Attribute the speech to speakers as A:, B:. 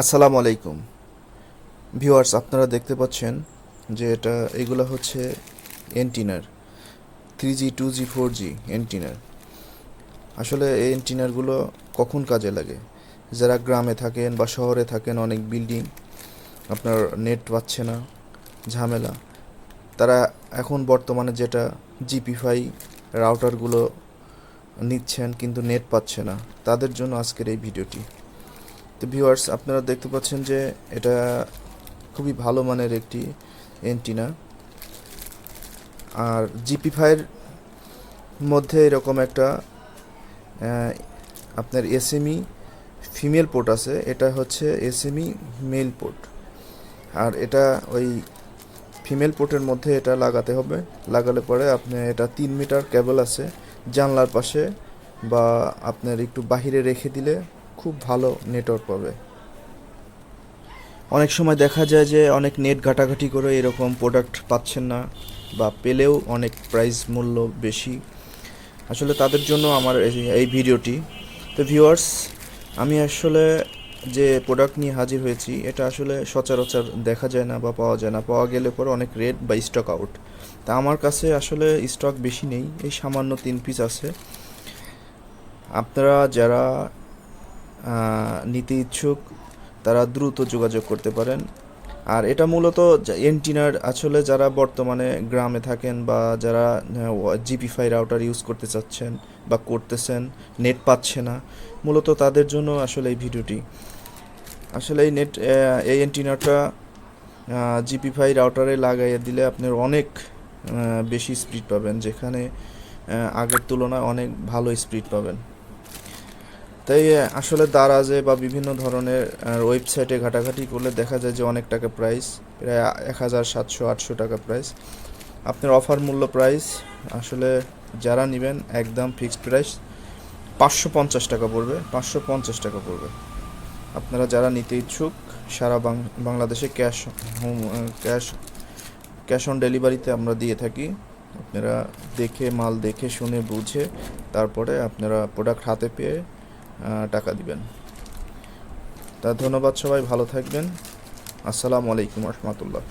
A: আসসালামু আলাইকুম ভিউয়ার্স, আপনারা দেখতে পাচ্ছেন যে এগুলো হচ্ছে এন্টিনার 3G 2G 4G এন্টিনার। আসলে এই এন্টিনারগুলো কখন কাজে লাগে? যারা গ্রামে থাকেন বা শহরে থাকেন, অনেক বিল্ডিং, আপনার নেট পাচ্ছে না, ঝামেলা, তারা এখন বর্তমানে যেটা জিপিফাই রাউটারগুলো নিচ্ছেন কিন্তু নেট পাচ্ছে না, তাদের জন্য আজকের এই ভিডিওটি। তো ভিউয়ার্স, আপনারা দেখতে পাচ্ছেন যে এটা খুবই ভালো মানের একটি এন্টিনা। আর জিপি5 মধ্যে এরকম একটা আপনার এসএমই ফিমেল পোর্ট আছে, এটা হচ্ছে এসএমই মেল পোর্ট। আর এটা ওই ফিমেল পোর্টের মধ্যে এটা লাগাতে হবে। লাগালে পরে আপনি এটা 3 মিটার কেবল আছে, জানলার পাশে বা আপনার একটু বাহিরে রেখে দিলে খুব ভালো নেটওয়ার্ক পাবে। অনেক সময় দেখা যায় যে অনেক নেট ঘাটাঘাটি করে এরকম প্রোডাক্ট পাচ্ছেন না, বা পেলেও অনেক প্রাইস মূল্য বেশি। আসলে তাদের জন্য আমার এই ভিডিওটি। তো ভিউয়ার্স, আমি আসলে যে প্রোডাক্ট নিয়ে হাজির হয়েছি এটা আসলে সচরাচর দেখা যায় না বা পাওয়া যায় না, পাওয়া গেলে পরে অনেক রেট বা স্টক আউট। তা আমার কাছে আসলে স্টক বেশি নেই, এই সামান্য 3 পিস আছে। আপনারা যারা নিতে ইচ্ছুক তারা দ্রুত যোগাযোগ করতে পারেন। আর এটা মূলত এন্টিনার, আসলে যারা বর্তমানে গ্রামে থাকেন বা যারা জিপি5 রাউটার ইউজ করতে চাচ্ছেন বা করতেছেন, নেট পাচ্ছে না, মূলত তাদের জন্য আসলে এই ভিডিওটি। আসলে এই এন্টিনাটা জিপি5 রাউটারে লাগাইয়ে দিলে আপনার অনেক বেশি স্পিড পাবেন, যেখানে আগের তুলনায় অনেক ভালো স্পিড পাবেন। তাই আসলে দারাজে বা বিভিন্ন ধরনের ওয়েবসাইটে ঘাটাঘাটি করলে দেখা যায় যে অনেক টাকা প্রাইস, প্রায় 1700-800 টাকা প্রাইস। আপনার অফার মূল্য প্রাইস আসলে যারা নেবেন একদম ফিক্সড প্রাইস 550 টাকা পড়বে, 550 টাকা পড়বে। আপনারা যারা নিতে ইচ্ছুক সারা বাংলাদেশে ক্যাশ ক্যাশ অন ডেলিভারিতে আমরা দিয়ে থাকি। আপনারা দেখে, মাল দেখে শুনে বুঝে তারপরে আপনারা প্রোডাক্ট হাতে পেয়ে টাকা দিবেন। তা ধন্যবাদ, সবাই ভালো থাকবেন। আসসালামু আলাইকুম রহমতুল্লাহ।